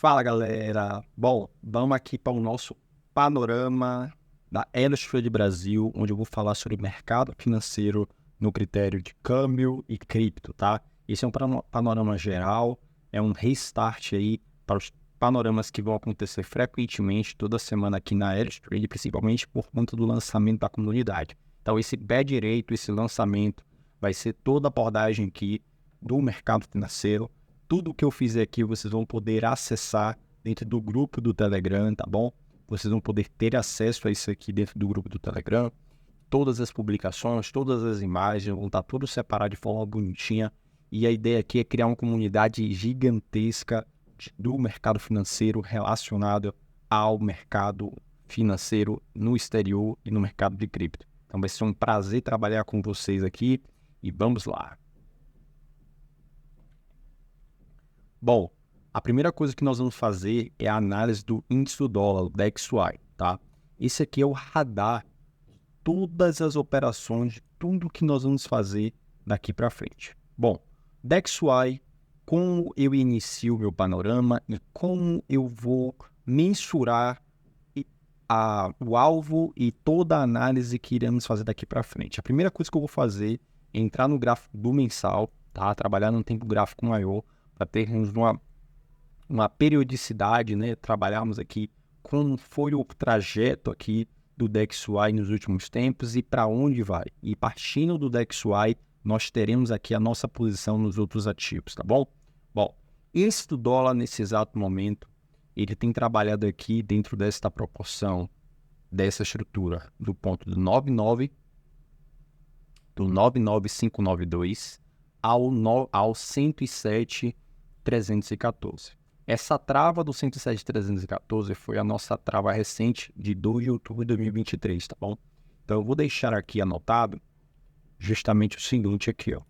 Fala, galera. Bom, vamos aqui para o nosso panorama da Elos Trade Brasil, onde eu vou falar sobre mercado financeiro no critério de câmbio e cripto, tá? Esse é um panorama geral, é um restart aí para os panoramas que vão acontecer frequentemente toda semana aqui na Elos Trade, principalmente por conta do lançamento da comunidade. Então, esse pé direito, esse lançamento, vai ser toda a abordagem aqui do mercado financeiro. Tudo que eu fizer aqui vocês vão poder acessar dentro do grupo do Telegram, tá bom? Vocês vão poder ter acesso a isso aqui dentro do grupo do Telegram. Todas as publicações, todas as imagens vão estar tudo separado de forma bonitinha. E a ideia aqui é criar uma comunidade gigantesca do mercado financeiro relacionado ao mercado financeiro no exterior e no mercado de cripto. Então vai ser um prazer trabalhar com vocês aqui e vamos lá. Bom, a primeira coisa que nós vamos fazer é a análise do índice do dólar, o DXY, tá? Esse aqui é o radar de todas as operações, de tudo que nós vamos fazer daqui para frente. Bom, DXY, como eu inicio o meu panorama e como eu vou mensurar o alvo e toda a análise que iremos fazer daqui para frente. A primeira coisa que eu vou fazer é entrar no gráfico do mensal, tá? Trabalhar num tempo gráfico maior, para termos uma periodicidade, né? Trabalharmos aqui como foi o trajeto aqui do DXY nos últimos tempos e para onde vai. E partindo do DXY, nós teremos aqui a nossa posição nos outros ativos, tá bom? Bom, esse do dólar nesse exato momento, ele tem trabalhado aqui dentro desta proporção, dessa estrutura, do ponto do 99592 ao 107.314. Essa trava do 107.314 foi a nossa trava recente de 2 de outubro de 2023, tá bom? Então eu vou deixar aqui anotado justamente o seguinte aqui, ó.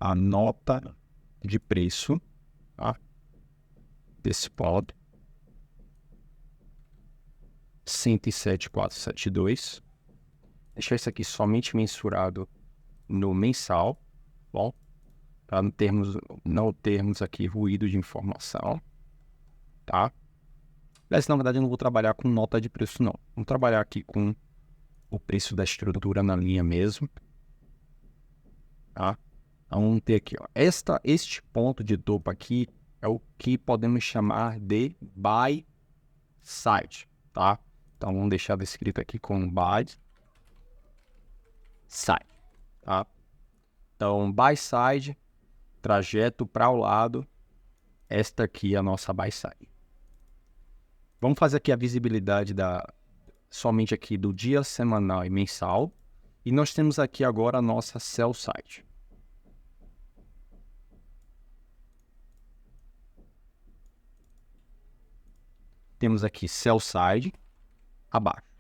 A nota de preço, tá? Desse pod 107.472. Deixar isso aqui somente mensurado no mensal, bom? Para não termos aqui ruído de informação, tá? Mas, na verdade, eu não vou trabalhar com nota de preço, não. Vamos trabalhar aqui com o preço da estrutura na linha mesmo, tá? Então, vamos ter aqui, ó. Este ponto de topo aqui é o que podemos chamar de buy side, tá? Então, vamos deixar descrito aqui com buy side, tá? Então, buy side, trajeto para o lado, esta aqui é a nossa buy side. Vamos fazer aqui a visibilidade somente aqui do dia semanal e mensal. E nós temos aqui agora a nossa sell side. Temos aqui sell side abaixo.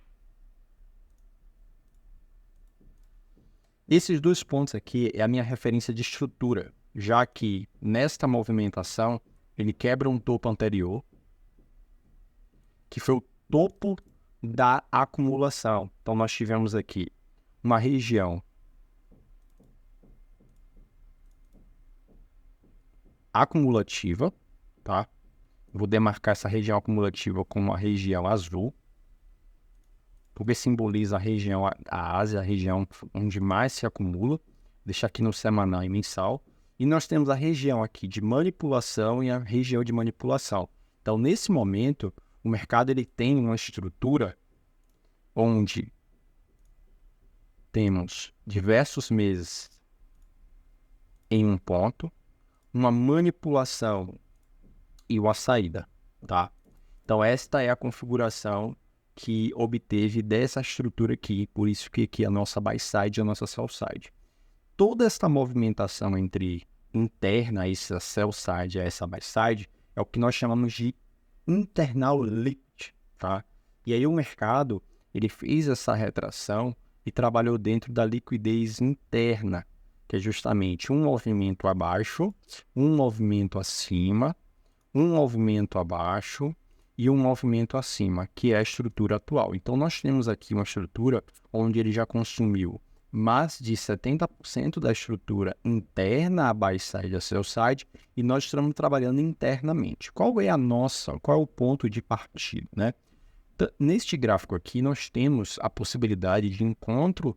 Esses dois pontos aqui é a minha referência de estrutura, já que nesta movimentação ele quebra um topo anterior, que foi o topo da acumulação. Então nós tivemos aqui uma região acumulativa, tá? Vou demarcar essa região acumulativa com uma região azul, porque simboliza a região, a Ásia, a região onde mais se acumula. Deixar aqui no semanal e mensal. E nós temos a região aqui de manipulação e a região de manipulação. Então, nesse momento, o mercado ele tem uma estrutura onde temos diversos meses em um ponto, uma manipulação e uma saída, tá? Então, esta é a configuração que obteve dessa estrutura aqui, por isso que aqui a nossa buy side e a nossa sell side. Toda esta movimentação entre interna, essa sell side e essa buy side, é o que nós chamamos de internal liquidity, tá? E aí o mercado, ele fez essa retração e trabalhou dentro da liquidez interna, que é justamente um movimento abaixo, um movimento acima, um movimento abaixo e um movimento acima, que é a estrutura atual. Então, nós temos aqui uma estrutura onde ele já consumiu mais de 70% da estrutura interna à buy side e à sell side, e nós estamos trabalhando internamente. Qual é o ponto de partida, né? Neste gráfico aqui, nós temos a possibilidade de encontro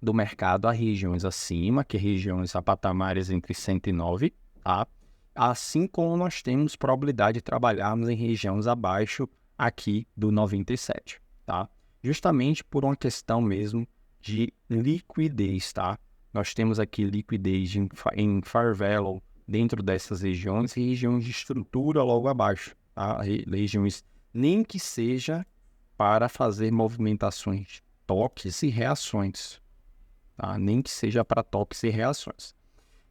do mercado a regiões acima, que é regiões a patamares entre 109, tá? Assim como nós temos probabilidade de trabalharmos em regiões abaixo aqui do 97, tá? Justamente por uma questão mesmo de liquidez, tá? Nós temos aqui liquidez em fair value dentro dessas regiões e regiões de estrutura logo abaixo, tá? Regiões nem que seja para fazer movimentações, toques e reações, tá? Nem que seja para toques e reações.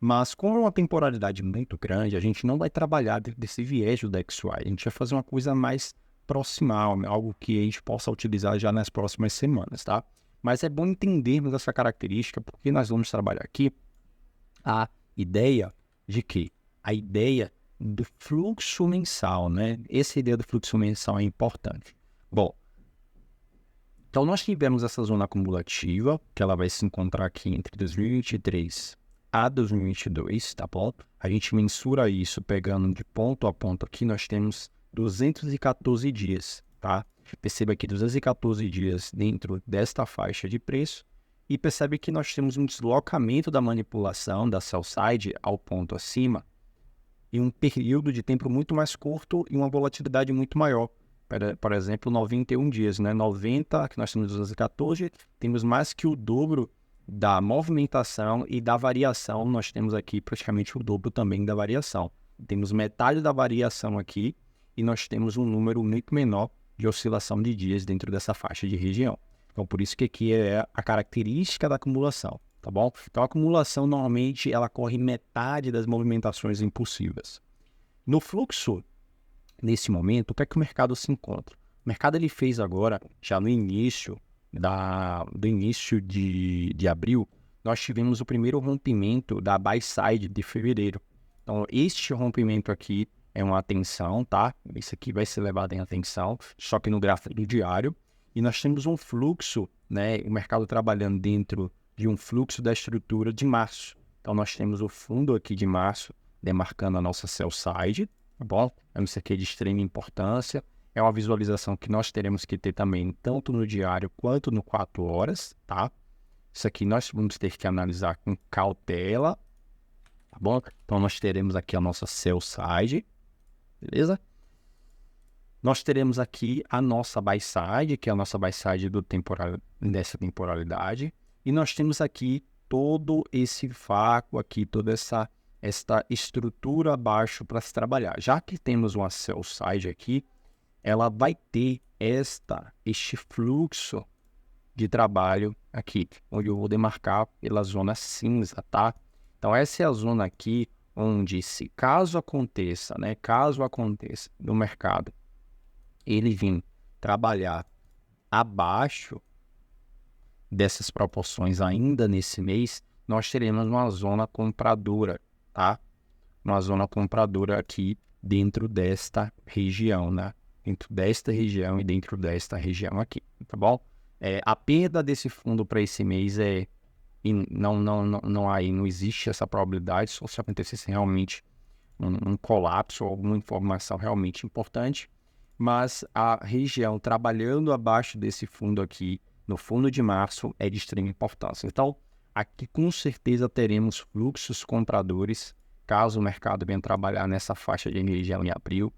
Mas com uma temporalidade muito grande, a gente não vai trabalhar desse viés do DXY. A gente vai fazer uma coisa mais proximal, algo que a gente possa utilizar já nas próximas semanas, tá? Mas é bom entendermos essa característica, porque nós vamos trabalhar aqui a ideia de que? A ideia do fluxo mensal, né? Essa ideia do fluxo mensal é importante. Bom, então nós tivemos essa zona acumulativa, que ela vai se encontrar aqui entre 2023 a 2022, tá bom? A gente mensura isso pegando de ponto a ponto aqui, nós temos 214 dias, tá? Perceba que 214 dias dentro desta faixa de preço e percebe que nós temos um deslocamento da manipulação da sell side ao ponto acima em um período de tempo muito mais curto e uma volatilidade muito maior. Por exemplo, 91 dias, né? 90, que nós temos 214, temos mais que o dobro da movimentação e da variação. Nós temos aqui praticamente o dobro também da variação. Temos metade da variação aqui e nós temos um número muito menor de oscilação de dias dentro dessa faixa de região. Então, por isso que aqui é a característica da acumulação, tá bom? Então, a acumulação, normalmente, ela corre metade das movimentações impulsivas. No fluxo, nesse momento, o que é que o mercado se encontra? O mercado ele fez agora, já no início de abril, nós tivemos o primeiro rompimento da buy side de fevereiro. Então, este rompimento aqui é uma atenção, tá? Isso aqui vai ser levado em atenção, só que no gráfico do diário. E nós temos um fluxo, né? O mercado trabalhando dentro de um fluxo da estrutura de março. Então, nós temos o fundo aqui de março demarcando a nossa sell side, tá bom? Isso aqui é de extrema importância. É uma visualização que nós teremos que ter também, tanto no diário quanto no 4 horas, tá? Isso aqui nós vamos ter que analisar com cautela, tá bom? Então, nós teremos aqui a nossa sell side, beleza? Nós teremos aqui a nossa buy side, que é a nossa buy side dessa temporalidade. E nós temos aqui todo esse vácuo aqui, toda esta estrutura abaixo para se trabalhar. Já que temos uma sell side aqui, ela vai ter este fluxo de trabalho aqui, onde eu vou demarcar pela zona cinza, tá? Então, essa é a zona aqui onde, se caso aconteça, né? Caso aconteça no mercado, ele vir trabalhar abaixo dessas proporções ainda nesse mês, nós teremos uma zona compradora, tá? Uma zona compradora aqui dentro desta região, né? Dentro desta região e dentro desta região aqui, tá bom? A perda desse fundo para esse mês não existe essa probabilidade, só se acontecesse realmente um colapso ou alguma informação realmente importante, mas a região trabalhando abaixo desse fundo aqui, no fundo de março, é de extrema importância. Então, aqui com certeza teremos fluxos compradores, caso o mercado venha trabalhar nessa faixa de região em abril,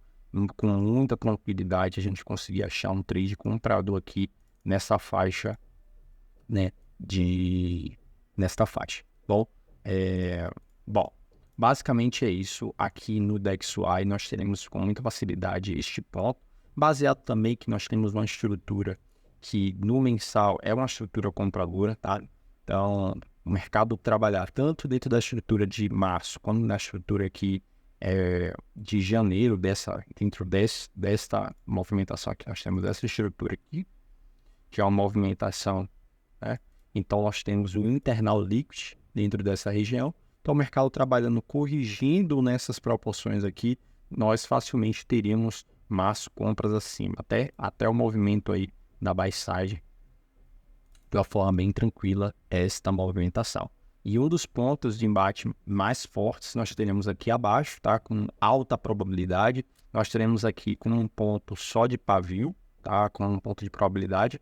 com muita tranquilidade a gente conseguir achar um trade comprador aqui nessa faixa, né, nesta faixa. Bom, basicamente é isso. Aqui no DXY nós teremos com muita facilidade este ponto, baseado também que nós temos uma estrutura que no mensal é uma estrutura compradora, tá? Então, o mercado trabalhar tanto dentro da estrutura de março, quanto na estrutura aqui de janeiro, dentro desta movimentação aqui, nós temos essa estrutura aqui, que é uma movimentação, né? Então, nós temos o internal liquid dentro dessa região. Então, o mercado trabalhando, corrigindo nessas proporções aqui, nós facilmente teríamos mais compras acima, até o movimento aí da buy side de uma forma bem tranquila esta movimentação. E um dos pontos de embate mais fortes nós teremos aqui abaixo, tá? Com alta probabilidade. Nós teremos aqui com um ponto só de pavio, tá? Com um ponto de probabilidade.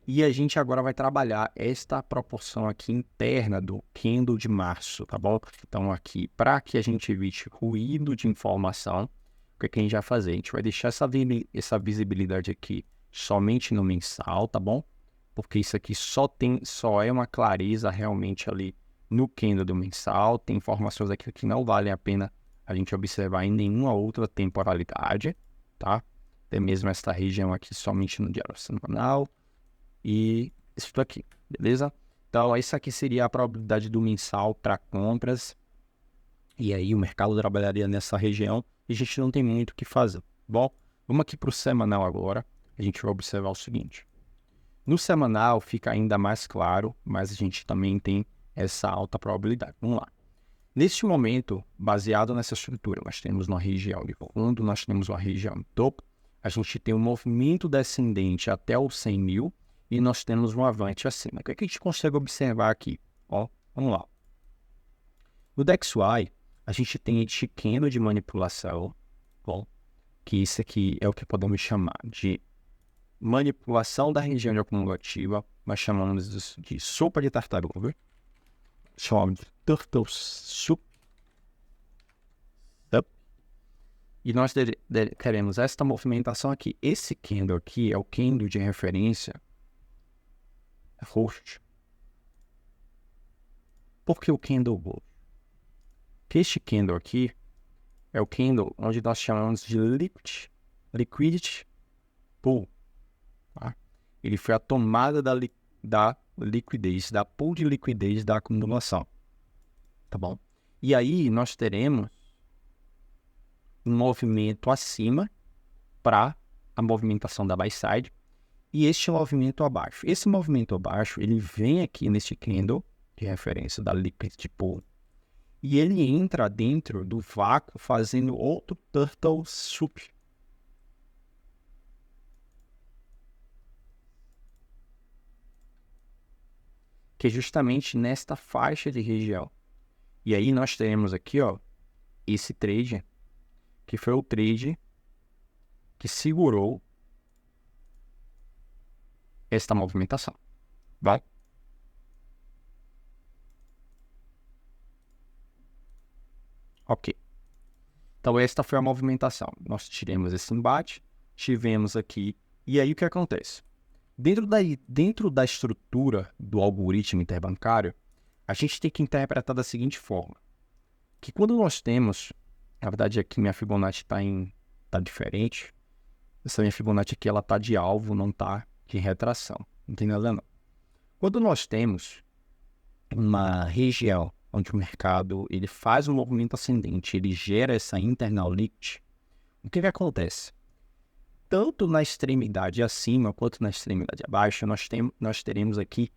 E a gente agora vai trabalhar esta proporção aqui interna do candle de março, tá bom? Então aqui, para que a gente evite ruído de informação, o que a gente vai fazer? A gente vai deixar essa visibilidade aqui somente no mensal, tá bom? Porque isso aqui só é uma clareza realmente ali no candle do mensal. Tem informações aqui que não valem a pena a gente observar em nenhuma outra temporalidade, tá? Até mesmo esta região aqui somente no diário semanal e isso aqui, beleza? Então, essa aqui seria a probabilidade do mensal para compras. E aí o mercado trabalharia nessa região e a gente não tem muito o que fazer. Bom, vamos aqui para o semanal agora. A gente vai observar o seguinte. No semanal fica ainda mais claro, mas a gente também tem essa alta probabilidade. Vamos lá. Neste momento, baseado nessa estrutura, nós temos uma região de fundo, nós temos uma região de topo, a gente tem um movimento descendente até os 100 mil e nós temos um avante acima. O que a gente consegue observar aqui? Ó, vamos lá. No DXY, a gente tem este candle de manipulação, bom, que isso aqui é o que podemos chamar de manipulação da região de acumulativa, nós chamamos de sopa de tartaruga, chamamos de turtle soup, e nós queremos esta movimentação aqui. Esse candle aqui é o candle de referência roxo. Por que o candle roxo? Que este candle aqui é o candle onde nós chamamos de liquidity pool. Tá? Ele foi a tomada da liquidez, da pool de liquidez da acumulação. Tá bom? E aí nós teremos um movimento acima para a movimentação da buy side e este movimento abaixo. Esse movimento abaixo, ele vem aqui neste candle de referência da liquidity pool e ele entra dentro do vácuo fazendo outro turtle soup. Que é justamente nesta faixa de região. E aí nós teremos aqui, ó, esse trade, que foi o trade que segurou esta movimentação. Vai? Ok. Então esta foi a movimentação. Nós tiramos esse embate, tivemos aqui, e aí o que acontece? Dentro da estrutura do algoritmo interbancário, a gente tem que interpretar da seguinte forma, que quando nós temos, na verdade aqui minha Fibonacci tá diferente, essa minha Fibonacci aqui ela tá de alvo, não tá de retração, não tem nada não. Quando nós temos uma região onde o mercado ele faz um movimento ascendente, ele gera essa internal liquidity, o que acontece? Tanto na extremidade acima quanto na extremidade abaixo, nós teremos aqui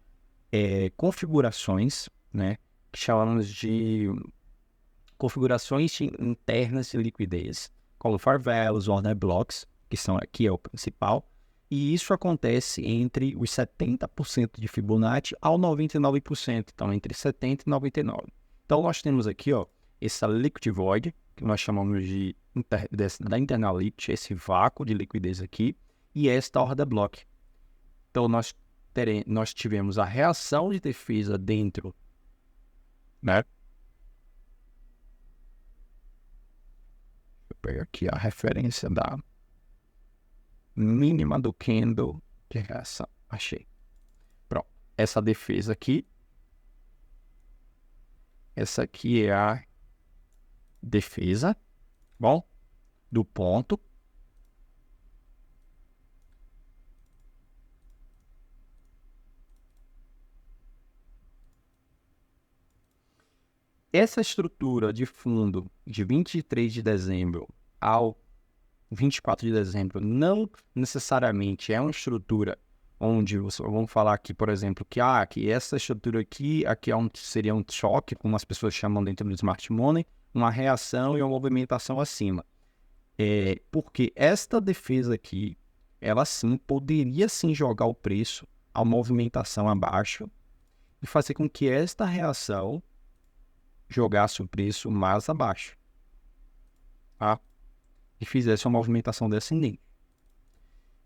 configurações, né, que chamamos de configurações internas de liquidez, como fair values, order blocks, que são aqui é o principal, e isso acontece entre os 70% de Fibonacci ao 99%, então entre 70% e 99%. Então nós temos aqui, ó, essa liquid void, que nós chamamos da internal liquidity, esse vácuo de liquidez aqui, e esta order block. Então nós tivemos a reação de defesa dentro, né? Deixa eu pegar aqui a referência da mínima do candle de reação. Achei. Pronto. Essa defesa aqui. Essa aqui é a defesa, bom, do ponto. Essa estrutura de fundo de 23 de dezembro ao 24 de dezembro não necessariamente é uma estrutura onde vamos falar aqui, por exemplo, que essa estrutura aqui seria um choque, como as pessoas chamam dentro do Smart Money, uma reação e uma movimentação acima. Porque esta defesa aqui, ela sim poderia sim jogar o preço a movimentação abaixo e fazer com que esta reação jogasse o preço mais abaixo, tá? E fizesse uma movimentação descendente.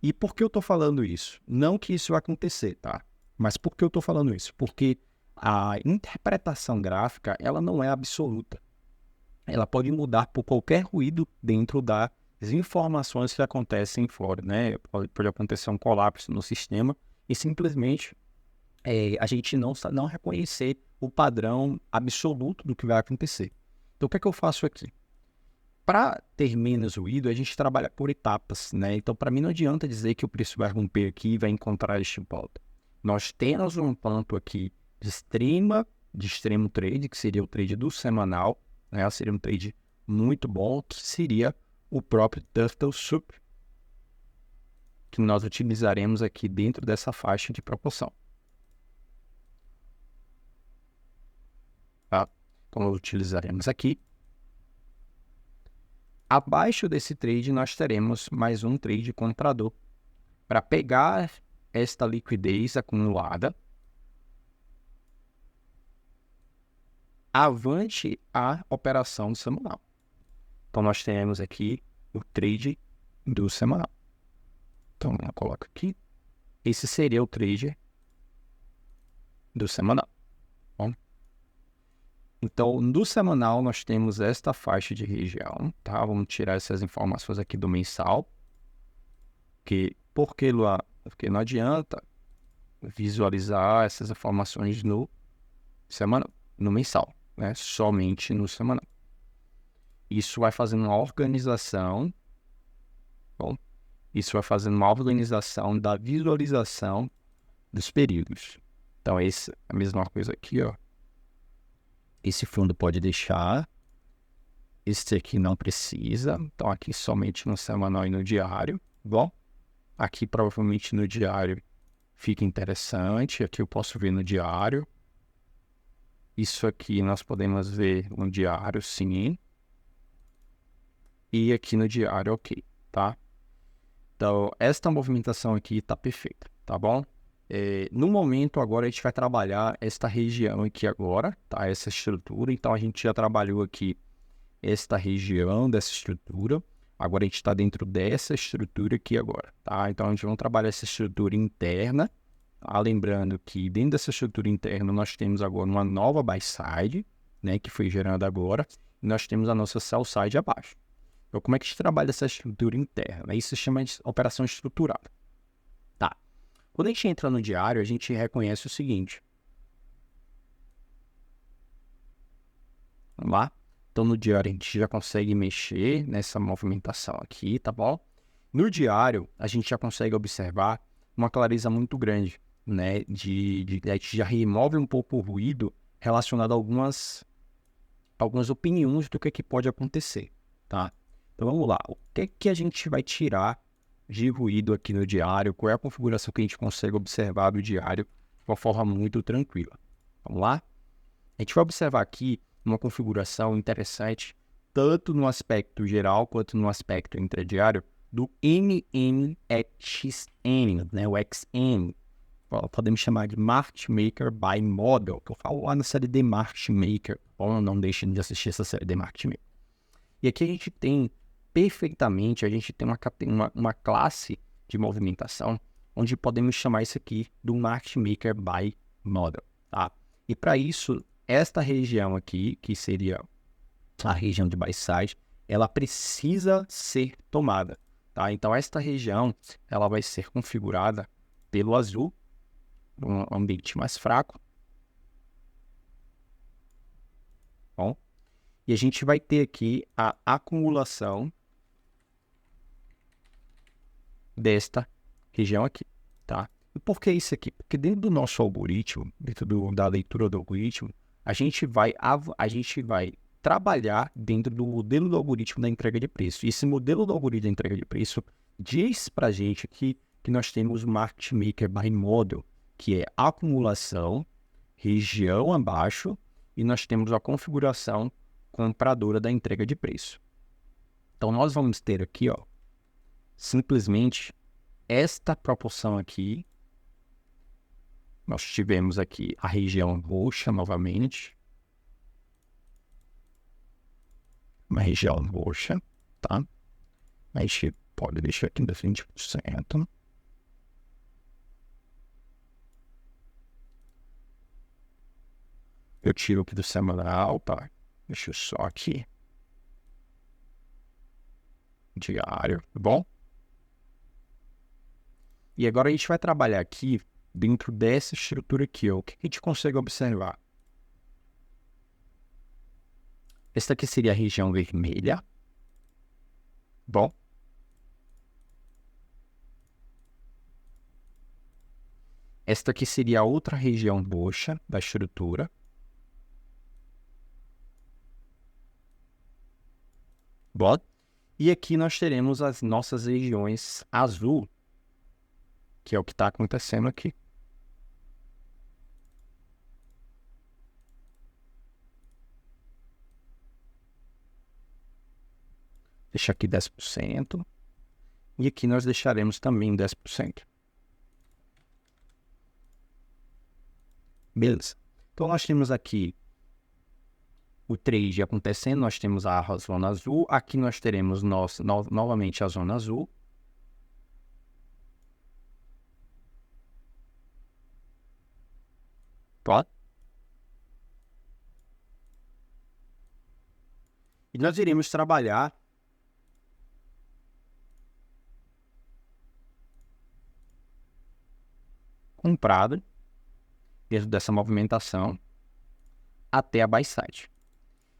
E por que eu estou falando isso? Não que isso vai acontecer, tá? Mas por que eu estou falando isso? Porque a interpretação gráfica, ela não é absoluta. Ela pode mudar por qualquer ruído dentro das informações que acontecem fora, né? Pode acontecer um colapso no sistema e simplesmente a gente não reconhecer o padrão absoluto do que vai acontecer. Então, o que é que eu faço aqui? Para ter menos ruído, a gente trabalha por etapas, né? Então, para mim, não adianta dizer que o preço vai romper aqui e vai encontrar este ponto. Nós temos um ponto aqui de extremo trade, que seria o trade do semanal, né? Seria um trade muito bom, que seria o próprio Turtle Soup, que nós utilizaremos aqui dentro dessa faixa de proporção. Tá? Então, nós utilizaremos aqui. Abaixo desse trade, nós teremos mais um trade comprador para pegar esta liquidez acumulada avante a operação semanal. Então, nós teremos aqui o trade do semanal. Então, eu coloco aqui. Esse seria o trade do semanal. Bom, então, no semanal, nós temos esta faixa de região, tá? Vamos tirar essas informações aqui do mensal. Por que, Luan? Porque não adianta visualizar essas informações no semanal, no mensal, né? Somente no semanal. Isso vai fazendo uma organização, bom, isso vai fazendo uma organização da visualização dos períodos. Então, esse é a mesma coisa aqui, ó. Esse fundo pode deixar, esse aqui não precisa, então aqui somente no semanal e no diário, bom? Aqui provavelmente no diário fica interessante, aqui eu posso ver no diário. Isso aqui nós podemos ver no diário, sim. E aqui no diário, ok, tá? Então, esta movimentação aqui tá perfeita, tá bom? No momento, agora a gente vai trabalhar esta região aqui agora, tá? Essa estrutura. Então, a gente já trabalhou aqui esta região dessa estrutura. Agora, a gente está dentro dessa estrutura aqui agora, tá? Então, a gente vai trabalhar essa estrutura interna. Tá? Lembrando que dentro dessa estrutura interna, nós temos agora uma nova buy side, né? Que foi gerada agora. E nós temos a nossa sell side abaixo. Então, como é que a gente trabalha essa estrutura interna? Isso se chama de operação estruturada. Tá. Quando a gente entra no diário, a gente reconhece o seguinte. Vamos lá? Então, no diário, a gente já consegue mexer nessa movimentação aqui, tá bom? No diário, a gente já consegue observar uma clareza muito grande, né? A gente já remove um pouco o ruído relacionado a algumas opiniões do que pode acontecer, tá? Então, vamos lá. O que a gente vai tirar de ruído aqui no diário? Qual é a configuração que a gente consegue observar do diário de uma forma muito tranquila? Vamos lá? A gente vai observar aqui uma configuração interessante, tanto no aspecto geral quanto no aspecto intradiário, do MMXN, né? O XN. Podemos chamar de Market Maker by Model, que eu falo lá na série The Market Maker. Bom, não deixem de assistir essa série The Market Maker. E aqui a gente tem perfeitamente, a gente tem uma classe de movimentação onde podemos chamar isso aqui do Market Maker by Model, tá? E para isso, esta região aqui, que seria a região de buy side, ela precisa ser tomada, tá? Então, esta região, ela vai ser configurada pelo azul, um ambiente mais fraco. Bom, e a gente vai ter aqui a acumulação desta região aqui, tá? E por que isso aqui? Porque dentro do nosso algoritmo, dentro da leitura do algoritmo, a gente vai trabalhar dentro do modelo do algoritmo da entrega de preço. E esse modelo do algoritmo da entrega de preço diz para a gente aqui que nós temos o Market Maker by Model, que é acumulação, região abaixo, e nós temos a configuração compradora da entrega de preço. Então, nós vamos ter aqui, ó, simplesmente esta proporção aqui Nós tivemos aqui a região roxa novamente. Uma região roxa, tá? A gente pode deixar aqui nos 20%. Eu tiro aqui do semanal, tá? Deixa eu só aqui. Diário, tá bom? E agora a gente vai trabalhar aqui dentro dessa estrutura aqui, ó. O que a gente consegue observar? Esta aqui seria a região vermelha. Bom. Esta aqui seria a outra região roxa da estrutura. Bom. E aqui nós teremos as nossas regiões azul, que é o que está acontecendo aqui. Deixa aqui 10%. E aqui nós deixaremos também 10%. Beleza. Então nós temos aqui o trade acontecendo, nós temos a zona azul. Aqui nós teremos novamente a zona azul. Pode? E nós iremos trabalhar comprado dentro dessa movimentação até a buy side.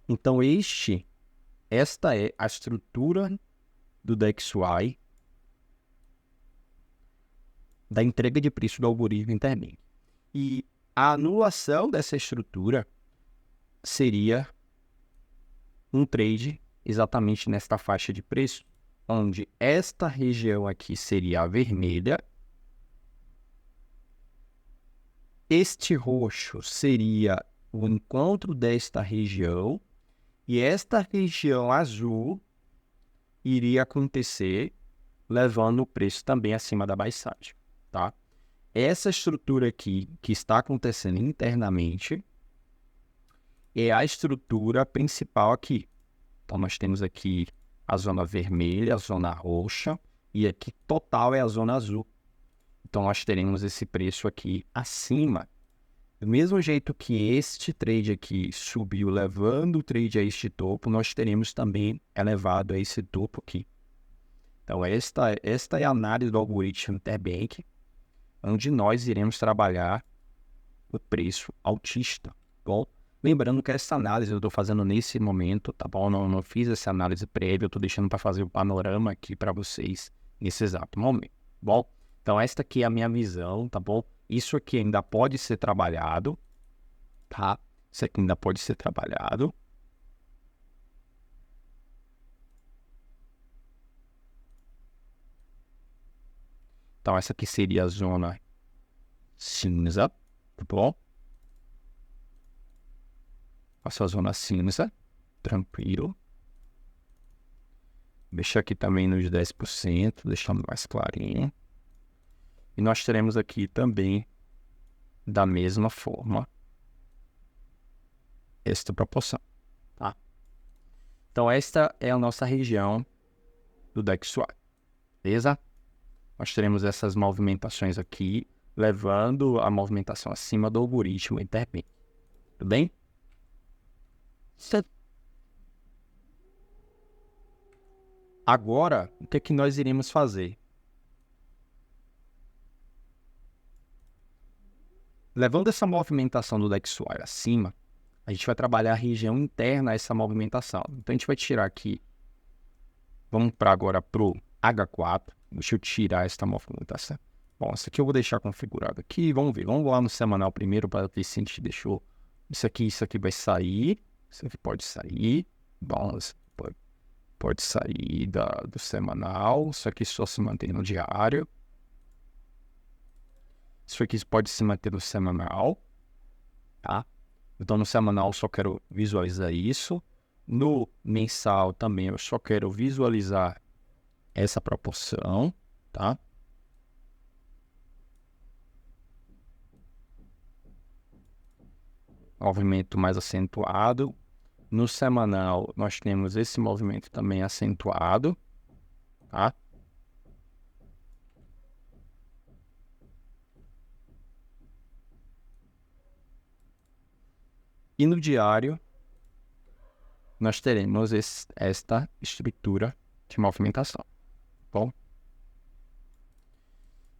Então esta é a estrutura do DXY da entrega de preço do algoritmo interbank. E a anulação dessa estrutura seria um trade exatamente nesta faixa de preço, onde esta região aqui seria a vermelha, este roxo seria o encontro desta região, e esta região azul iria acontecer levando o preço também acima da buy side, tá? Essa estrutura aqui que está acontecendo internamente é a estrutura principal aqui. Então nós temos aqui a zona vermelha, a zona roxa, e aqui total é a zona azul. Então nós teremos esse preço aqui acima. Do mesmo jeito que este trade aqui subiu levando o trade a este topo, nós teremos também elevado a esse topo aqui. Então esta é a análise do algoritmo interbank, onde nós iremos trabalhar o preço altista. Bom, lembrando que essa análise eu estou fazendo nesse momento, tá bom? Não fiz essa análise prévia, eu estou deixando para fazer o panorama aqui para vocês nesse exato momento. Bom, então esta aqui é a minha visão, tá bom? Isso aqui ainda pode ser trabalhado, tá? Isso aqui ainda pode ser trabalhado. Então essa aqui seria a zona cinza, tá bom? Essa zona cinza, tranquilo. Deixa aqui também nos 10%, deixando mais clarinho. E nós teremos aqui também, da mesma forma, esta proporção, tá? Então esta é a nossa região do DXY, beleza? Nós teremos essas movimentações aqui, levando a movimentação acima do algoritmo interbank, tudo bem? Agora, o que é que nós iremos fazer? Levando essa movimentação do DXY acima, a gente vai trabalhar a região interna a essa movimentação. Então a gente vai tirar aqui, vamos para agora para o H4, deixa eu tirar esta movimentação. Bom, isso aqui eu vou deixar configurado aqui, vamos ver, vamos lá no semanal primeiro para ver se a gente deixou isso aqui vai sair, isso aqui pode sair, bom, pode sair do semanal, isso aqui só se mantém no diário. Isso aqui pode se manter no semanal, tá? Então no semanal eu só quero visualizar isso. No mensal também eu só quero visualizar essa proporção, tá? movimento mais acentuado. No semanal, nós temos esse movimento também acentuado, tá? E no diário, nós teremos esta estrutura de movimentação, bom?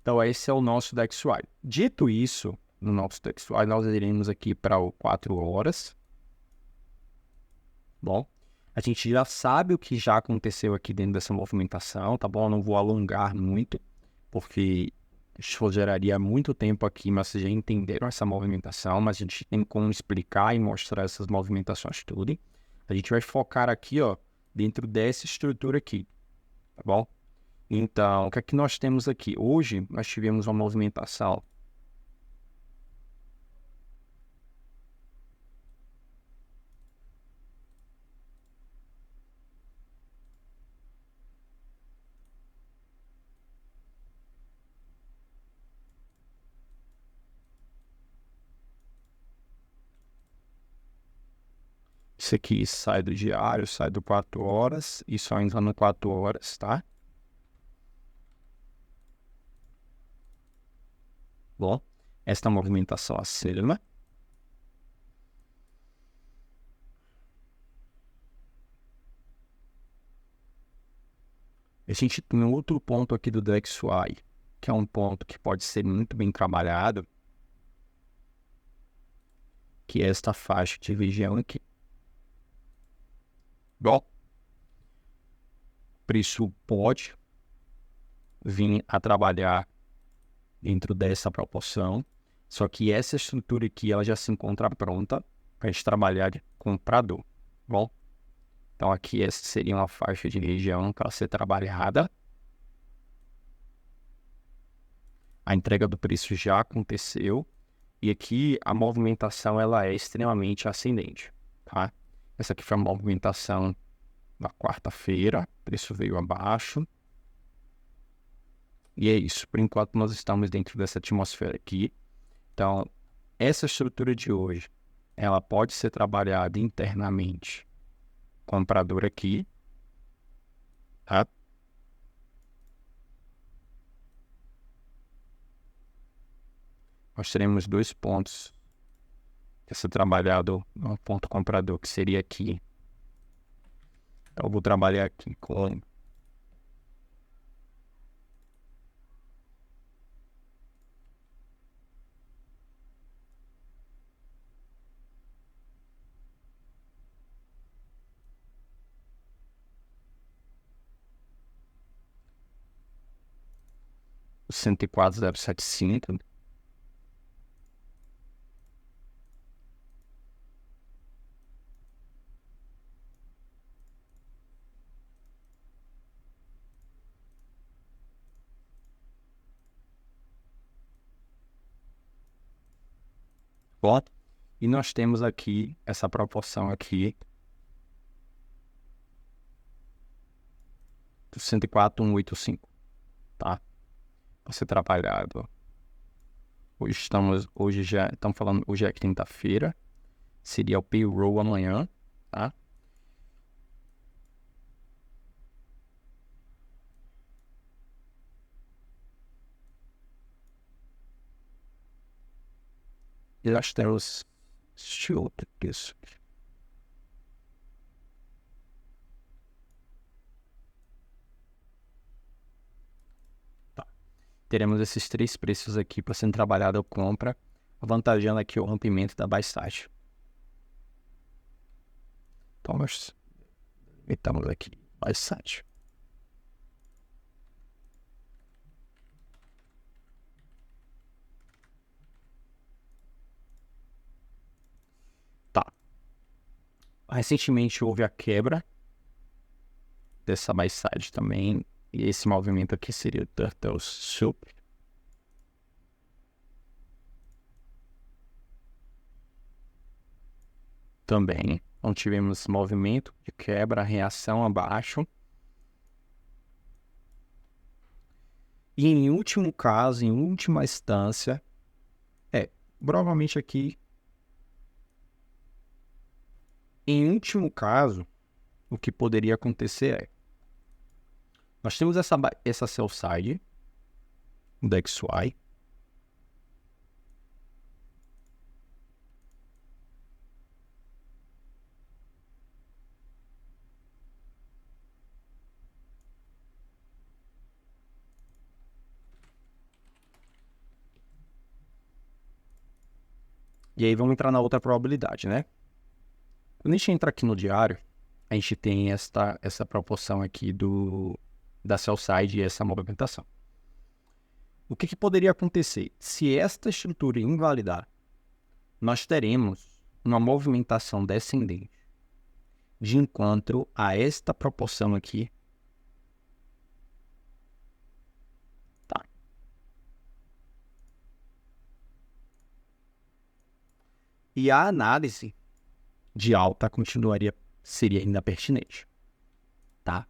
Então, esse é o nosso DXY. Dito isso, no nosso DXY, nós iremos aqui para o 4 horas. Bom, a gente já sabe o que já aconteceu aqui dentro dessa movimentação, tá bom? Eu não vou alongar muito, porque isso geraria muito tempo aqui, mas vocês já entenderam essa movimentação, mas a gente tem como explicar e mostrar essas movimentações tudo. A gente vai focar aqui, ó, dentro dessa estrutura aqui, tá bom? Então, o que é que nós temos aqui? Hoje, nós tivemos uma movimentação isso aqui sai do diário, sai do 4 horas e só entra no 4 horas, tá? Bom, esta movimentação acima. A gente tem um outro ponto aqui do DXY, que é um ponto que pode ser muito bem trabalhado, que é esta faixa de região aqui. Bom, o preço pode vir a trabalhar dentro dessa proporção, só que essa estrutura aqui ela já se encontra pronta para a gente trabalhar de comprador. Bom, então aqui essa seria uma faixa de região para ser trabalhada. A entrega do preço já aconteceu e aqui a movimentação ela é extremamente ascendente, tá? Essa aqui foi a movimentação na quarta-feira, o preço veio abaixo. E é isso, por enquanto nós estamos dentro dessa atmosfera aqui. Então, essa estrutura de hoje, ela pode ser trabalhada internamente. Comprador aqui, tá? Nós teremos dois pontos que ser trabalhado no ponto comprador, que seria aqui. Então, eu vou trabalhar aqui com o 104,075. Bom, e nós temos aqui essa proporção aqui do 104,185, tá? Para ser trabalhado. Hoje já estamos falando, hoje é quinta-feira, seria o payroll amanhã, tá? E nós temos, deixa eu ver isso. Tá. Teremos esses três preços aqui para ser trabalhado a compra, avantajando aqui o rompimento da buy side. Então nós estamos aqui, buy side. Tá. Recentemente houve a quebra dessa buy side também, e esse movimento aqui seria o Turtle Soup. Também, então tivemos movimento de quebra, reação abaixo. E em último caso, em última instância, provavelmente aqui Em último caso, o que poderia acontecer é, nós temos essa sell side da XY, e aí vamos entrar na outra probabilidade, né? Quando a gente entra aqui no diário, a gente tem essa proporção aqui da sell side e essa movimentação. O que poderia acontecer? Se esta estrutura invalidar, nós teremos uma movimentação descendente de encontro a esta proporção aqui. Tá. E a análise de alta seria ainda pertinente. Tá?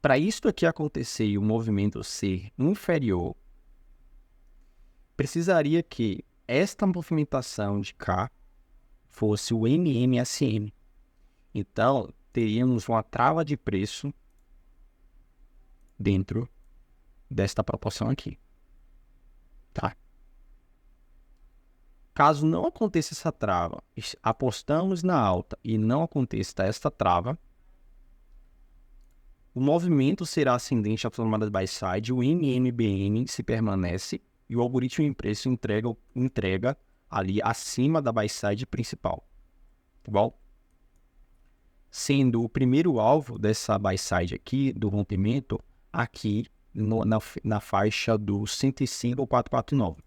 Para isso aqui acontecer e o movimento ser inferior, precisaria que esta movimentação de cá fosse o MMSM. Então, teríamos uma trava de preço dentro desta proporção aqui. Tá? Caso não aconteça essa trava, apostamos na alta e não aconteça esta trava, o movimento será ascendente à tomada de buy side, o MMBM se permanece e o algoritmo em preço entrega ali acima da buy side principal. Tá bom? Sendo o primeiro alvo dessa buy side aqui, do rompimento, aqui na faixa do 105,449.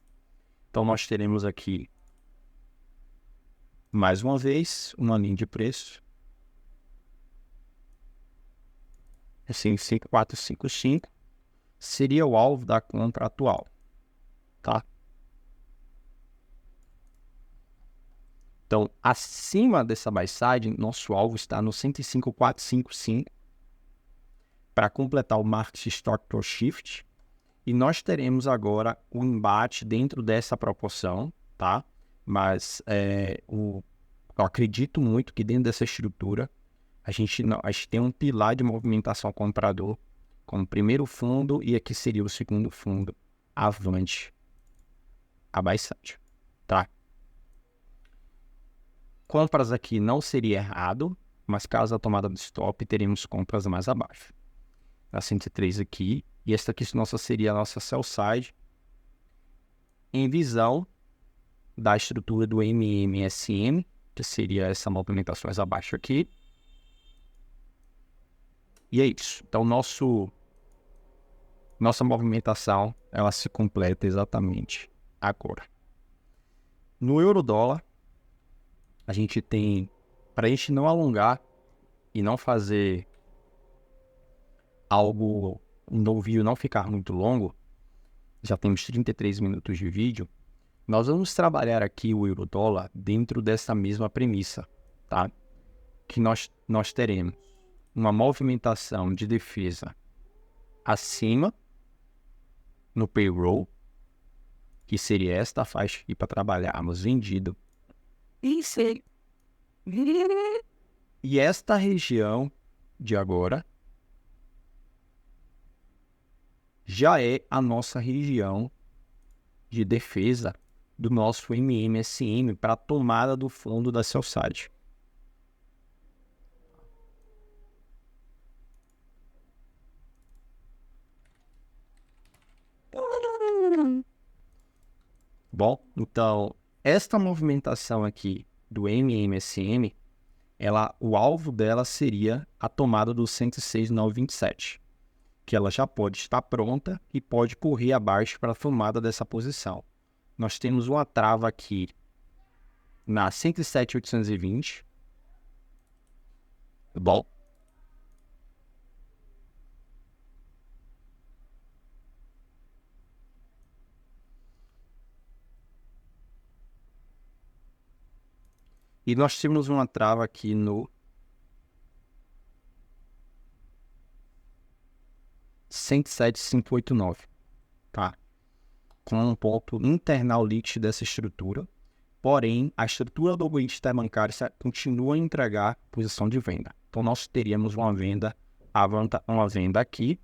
Então, nós teremos aqui, mais uma vez, uma linha de preço. Assim, 5,455 seria o alvo da compra atual. Tá? Então, acima dessa buy side, nosso alvo está no 105,455 para completar o Market Structure Shift. E nós teremos agora o embate dentro dessa proporção, tá? Mas eu acredito muito que dentro dessa estrutura a gente tem um pilar de movimentação comprador como primeiro fundo e aqui seria o segundo fundo avante a buy side, tá? Compras aqui não seria errado, mas caso a tomada do stop, teremos compras mais abaixo. A 103 aqui, e esta aqui seria a nossa sell side, em visão da estrutura do MMSM, que seria essa movimentação mais abaixo aqui. E é isso. Então, nossa movimentação, ela se completa exatamente agora. No euro-dólar, a gente tem, para a gente não alongar e não fazer no vídeo não ficar muito longo, já temos 33 minutos de vídeo, nós vamos trabalhar aqui o euro-dólar dentro dessa mesma premissa, tá? Que nós teremos uma movimentação de defesa acima no payroll, que seria esta faixa aqui para trabalharmos vendido. E esta região de agora já é a nossa região de defesa do nosso MMSM para a tomada do fundo da sell side. Bom, então, esta movimentação aqui do MMSM, o alvo dela seria a tomada do 106,927, que ela já pode estar pronta e pode correr abaixo para a tomada dessa posição. Nós temos uma trava aqui na 107,820. Bom. E nós temos uma trava aqui no 107,589, tá? Com um ponto internal limit dessa estrutura porém, a estrutura do índice interbancário continua a entregar posição de venda. Então, nós teríamos uma venda aqui,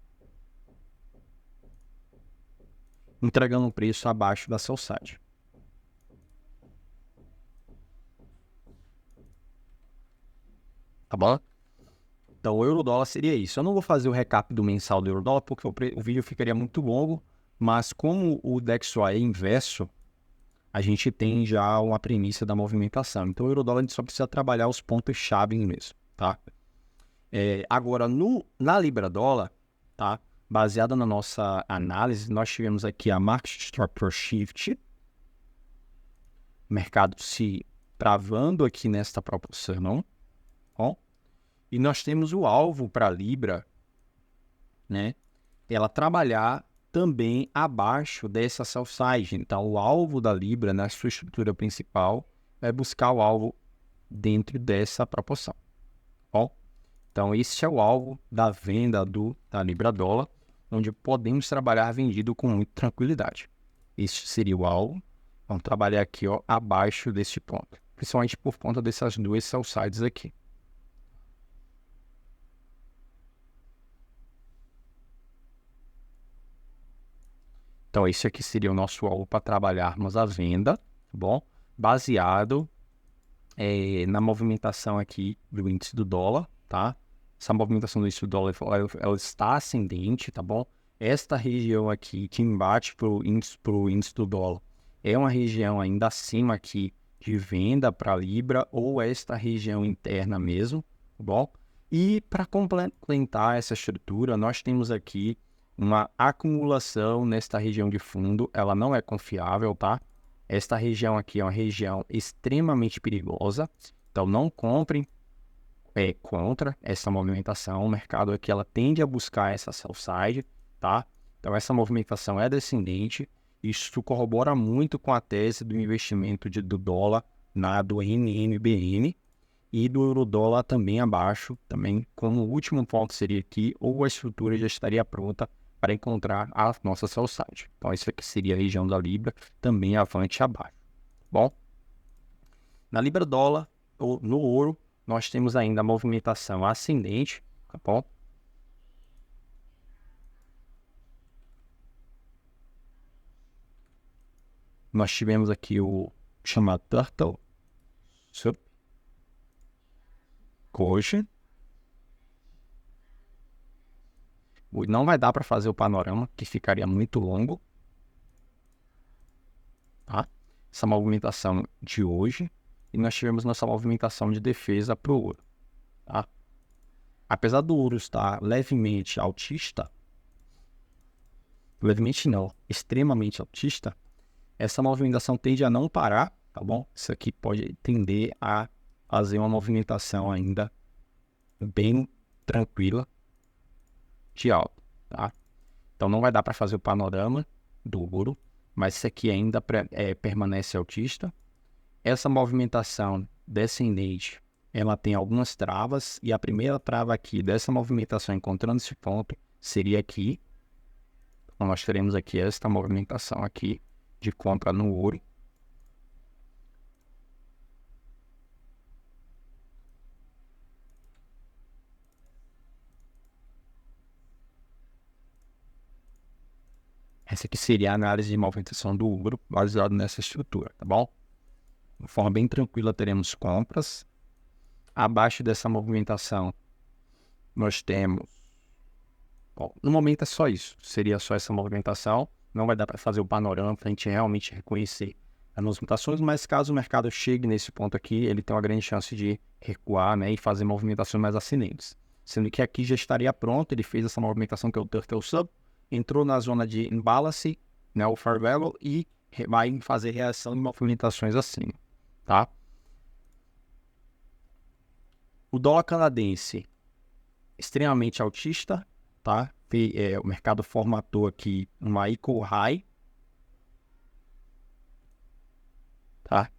entregando um preço abaixo da sell side. Tá bom? Então, o euro-dólar seria isso. Eu não vou fazer o recap do mensal do euro-dólar, porque o vídeo ficaria muito longo, mas como o DXY é inverso, a gente tem já uma premissa da movimentação. Então, o euro-dólar a gente só precisa trabalhar os pontos-chave mesmo, tá? Agora, na Libra-dólar, tá? Baseada na nossa análise, nós tivemos aqui a Market Structure Shift, mercado se travando aqui nesta proporção, ó. E nós temos o alvo para a Libra, né? Ela trabalhar também abaixo dessa sell side. Então, o alvo da Libra, na sua estrutura principal, é buscar o alvo dentro dessa proporção. Ó. Então, esse é o alvo da venda da Libra-dólar, onde podemos trabalhar vendido com muita tranquilidade. Esse seria o alvo. Vamos trabalhar aqui, ó, abaixo desse ponto, principalmente por conta dessas duas sell sides aqui. Então, esse aqui seria o nosso alvo para trabalharmos a venda, tá bom? Baseado na movimentação aqui do índice do dólar, tá? Essa movimentação do índice do dólar, ela está ascendente, tá bom? Esta região aqui, que embate para o índice do dólar, é uma região ainda acima aqui de venda para a Libra, ou esta região interna mesmo, tá bom? E para complementar essa estrutura, nós temos aqui uma acumulação nesta região de fundo. Ela não é confiável, tá? Esta região aqui é uma região extremamente perigosa, então não comprem contra essa movimentação. O mercado aqui, ela tende a buscar essa sell side, tá? Então essa movimentação é descendente. Isso corrobora muito com a tese do investimento do dólar do NMBN e do euro-dólar também abaixo, também como o último ponto seria aqui, ou a estrutura já estaria pronta para encontrar a nossa sell side. Então, isso aqui seria a região da Libra, também avante e abaixo. Bom, na Libra-dólar, ou no ouro, nós temos ainda a movimentação ascendente, tá bom? Nós tivemos aqui o chamado Turtle Soup Coxa. Não vai dar para fazer o panorama, que ficaria muito longo, tá? Essa movimentação de hoje. E nós tivemos nossa movimentação de defesa para o ouro, tá? Apesar do ouro estar levemente altista, levemente não, extremamente altista, essa movimentação tende a não parar, tá bom? Isso aqui pode tender a fazer uma movimentação ainda bem tranquila de alta, tá? Então não vai dar para fazer o panorama do ouro, mas isso aqui ainda permanece altista. Essa movimentação descendente, ela tem algumas travas, e a primeira trava aqui dessa movimentação encontrando esse ponto seria aqui. Então nós teremos aqui esta movimentação aqui de compra no ouro. Essa aqui seria a análise de movimentação do ouro baseado nessa estrutura, tá bom? De forma bem tranquila, teremos compras. Abaixo dessa movimentação, nós temos... Bom, no momento é só isso. Seria só essa movimentação. Não vai dar para fazer o panorama para a gente realmente reconhecer as movimentações, mas caso o mercado chegue nesse ponto aqui, ele tem uma grande chance de recuar, né, e fazer movimentações mais ascendentes. Sendo que aqui já estaria pronto, ele fez essa movimentação que é o Turtle Sub, entrou na zona de imbalance, né, o fair value, e vai fazer reação de movimentações acima, tá? O dólar canadense, extremamente altista, tá? O mercado formatou aqui uma equal high, tá?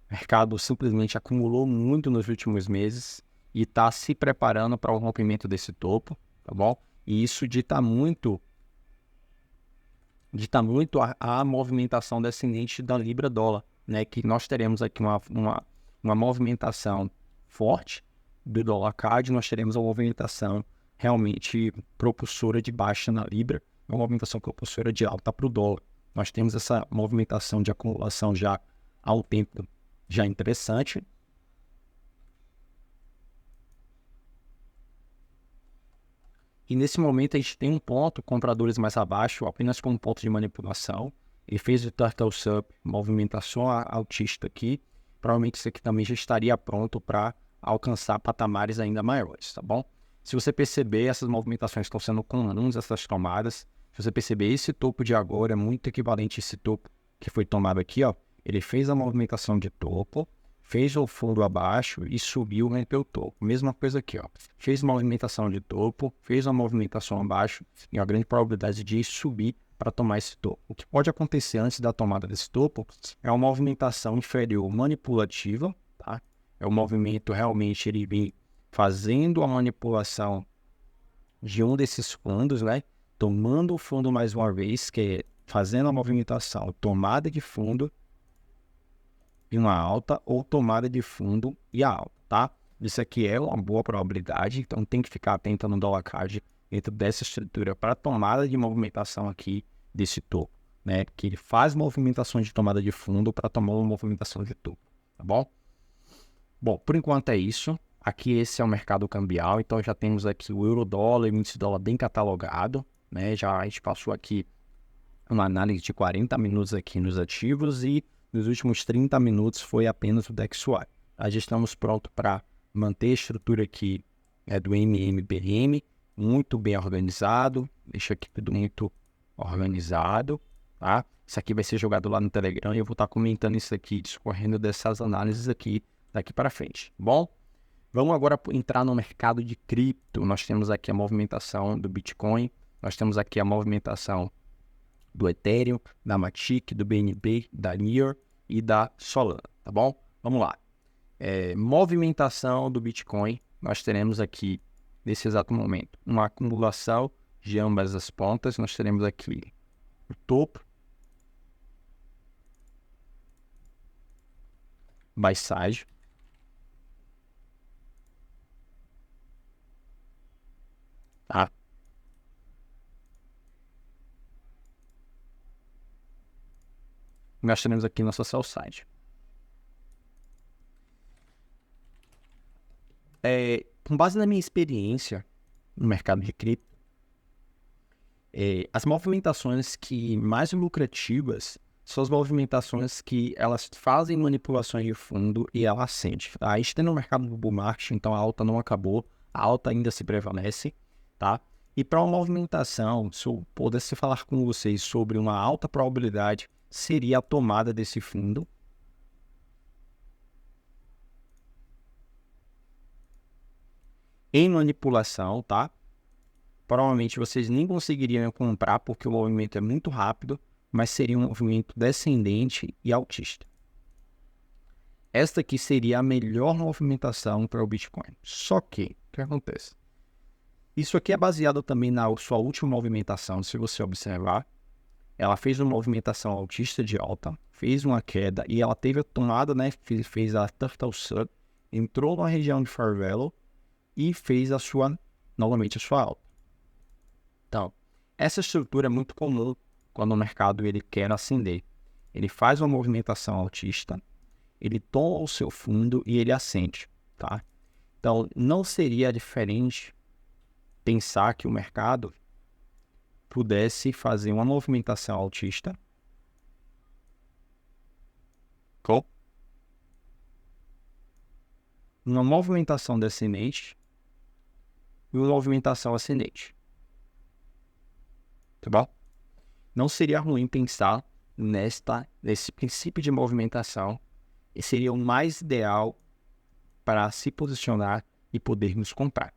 O mercado simplesmente acumulou muito nos últimos meses e está se preparando para o rompimento desse topo, tá bom? E isso dita muito dita muito a movimentação descendente da Libra-dólar, né? Que nós teremos aqui uma movimentação forte do dólar CAD, nós teremos uma movimentação realmente propulsora de baixa na Libra, uma movimentação propulsora de alta para o dólar. Nós temos essa movimentação de acumulação já há um tempo já interessante. E nesse momento a gente tem um ponto, compradores mais abaixo, apenas como ponto de manipulação. Ele fez o Turtle Sub, movimentação altista aqui. Provavelmente isso aqui também já estaria pronto para alcançar patamares ainda maiores, tá bom? Se você perceber, essas movimentações estão sendo comuns, essas tomadas. Se você perceber, esse topo de agora é muito equivalente a esse topo que foi tomado aqui, ó. Ele fez a movimentação de topo, fez o fundo abaixo e subiu, rompeu o topo. Mesma coisa aqui, ó. Fez uma movimentação de topo, fez uma movimentação abaixo e a grande probabilidade de subir para tomar esse topo. O que pode acontecer antes da tomada desse topo é uma movimentação inferior manipulativa, tá? É um movimento realmente ele vem fazendo a manipulação de um desses fundos, né? Tomando o fundo mais uma vez, que é fazendo a movimentação, tomada de fundo e uma alta, ou tomada de fundo e a alta, tá? Isso aqui é uma boa probabilidade, então tem que ficar atento no dólar CAD dentro dessa estrutura para tomada de movimentação aqui desse topo, né? Que ele faz movimentações de tomada de fundo para tomar uma movimentação de topo, tá bom? Bom, por enquanto é isso. Aqui esse é o mercado cambial, então já temos aqui o euro-dólar e o índice dólar bem catalogado, né? Já a gente passou aqui uma análise de 40 minutos aqui nos ativos e nos últimos 30 minutos foi apenas o DXY. Já estamos prontos para manter a estrutura aqui do MMBM, muito bem organizado, deixa aqui tudo muito organizado, tá? Isso aqui vai ser jogado lá no Telegram e eu vou estar comentando isso aqui, discorrendo dessas análises aqui daqui para frente, bom? Vamos agora entrar no mercado de cripto. Nós temos aqui a movimentação do Bitcoin, nós temos aqui a movimentação do Ethereum, da Matic, do BNB, da Near e da Solana, tá bom? Vamos lá. Movimentação do Bitcoin, nós teremos aqui, nesse exato momento, uma acumulação de ambas as pontas. Nós teremos aqui o topo, buy side, tá? Nós teremos aqui nossa sell side. Com base na minha experiência no mercado de cripto, as movimentações que mais lucrativas são as movimentações que elas fazem manipulações de fundo e ela ascende. Tá? A gente tem no mercado do bull market, então a alta não acabou, a alta ainda se prevalece, tá? E para uma movimentação, se eu pudesse falar com vocês sobre uma alta probabilidade, seria a tomada desse fundo. Em manipulação, tá? Provavelmente vocês nem conseguiriam comprar porque o movimento é muito rápido, mas seria um movimento descendente e altista. Esta aqui seria a melhor movimentação para o Bitcoin. Só que, o que acontece? Isso aqui é baseado também na sua última movimentação, se você observar. Ela fez uma movimentação altista de alta, fez uma queda e ela teve a tomada, né? Fez a Turtle Sub, entrou na região de Fair Value e fez novamente a sua alta. Então, essa estrutura é muito comum quando o mercado ele quer ascender. Ele faz uma movimentação altista, ele toma o seu fundo e ele ascende, tá? Então, não seria diferente pensar que o mercado pudesse fazer uma movimentação altista com uma movimentação descendente e uma movimentação ascendente. Tá bom? Não seria ruim pensar nesse princípio de movimentação e seria o mais ideal para se posicionar e podermos comprar.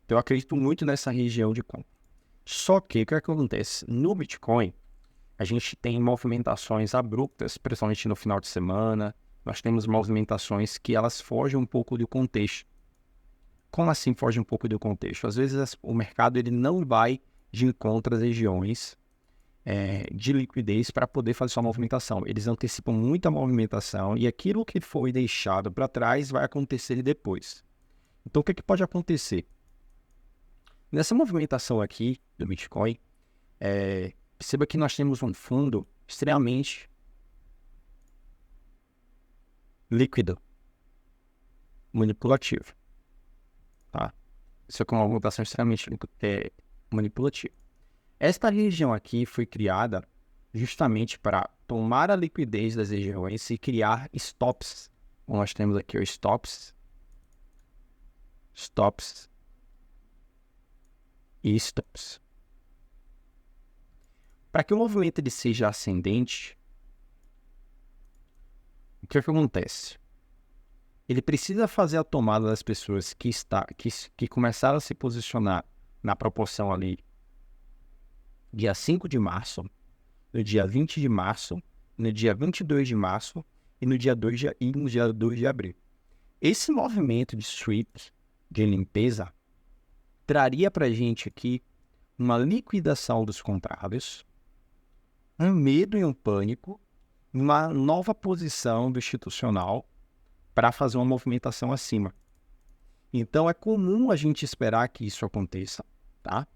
Então, eu acredito muito nessa região de compra. Só que, o que acontece? No Bitcoin, a gente tem movimentações abruptas, principalmente no final de semana. Nós temos movimentações que elas fogem um pouco do contexto. Como assim foge um pouco do contexto? Às vezes o mercado ele não vai de encontro às regiões de liquidez para poder fazer sua movimentação. Eles antecipam muita movimentação e aquilo que foi deixado para trás vai acontecer depois. Então, o que pode acontecer? Nessa movimentação aqui do Bitcoin, perceba que nós temos um fundo extremamente líquido, manipulativo. Tá? Isso é uma movimentação extremamente manipulativa. Esta região aqui foi criada justamente para tomar a liquidez das regiões e criar stops. Como nós temos aqui os stops e stops. Para que o movimento ele seja ascendente, o que acontece? Ele precisa fazer a tomada das pessoas que começaram a se posicionar na proporção ali dia 5 de março, no dia 20 de março, no dia 22 de março e no dia 2 de abril. Esse movimento de sweep, de limpeza, traria para a gente aqui uma liquidação dos contratos, um medo e um pânico, uma nova posição do institucional para fazer uma movimentação acima. Então, é comum a gente esperar que isso aconteça, tá?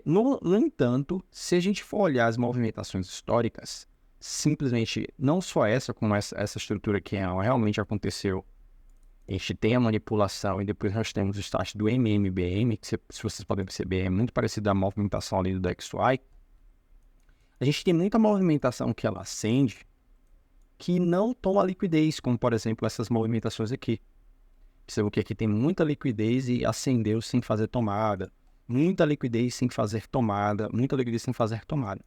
No entanto, se a gente for olhar as movimentações históricas, simplesmente, não só essa, como essa estrutura que realmente aconteceu, a gente tem a manipulação e depois nós temos o start do MMBM, que se vocês podem perceber, é muito parecido à movimentação ali do DXY. A gente tem muita movimentação que ela acende, que não toma liquidez, como por exemplo essas movimentações aqui. Percebam que aqui tem muita liquidez e acendeu sem fazer tomada. Muita liquidez sem fazer tomada. Muita liquidez sem fazer tomada.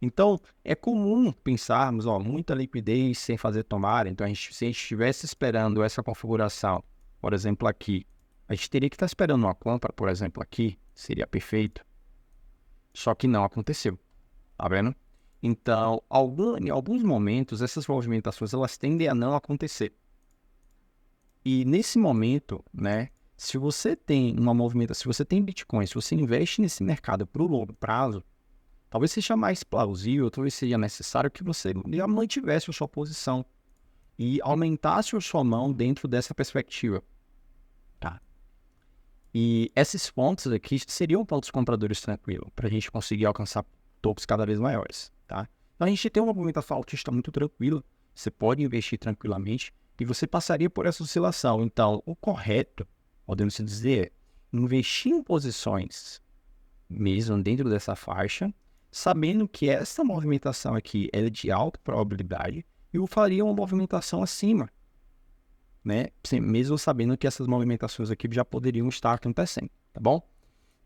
Então, é comum pensarmos, muita liquidez sem fazer tomada. Então, se a gente estivesse esperando essa configuração, por exemplo, aqui, a gente teria que estar esperando uma compra, por exemplo, aqui, seria perfeito. Só que não aconteceu. Tá vendo? Então, em alguns momentos, essas movimentações elas tendem a não acontecer. E nesse momento, né, se você tem uma movimentação, se você tem Bitcoin, se você investe nesse mercado para o longo prazo, talvez seja mais plausível, talvez seja necessário que você já mantivesse a sua posição e aumentasse a sua mão dentro dessa perspectiva. Tá? E esses pontos aqui seriam pontos compradores tranquilos, para a gente conseguir alcançar topos cada vez maiores. Tá? Então a gente tem uma movimentação altista muito tranquila, você pode investir tranquilamente e você passaria por essa oscilação. Então, o correto, podemos dizer, é investir em posições mesmo dentro dessa faixa, sabendo que essa movimentação aqui é de alta probabilidade e eu faria uma movimentação acima, né? Mesmo sabendo que essas movimentações aqui já poderiam estar acontecendo, tá bom?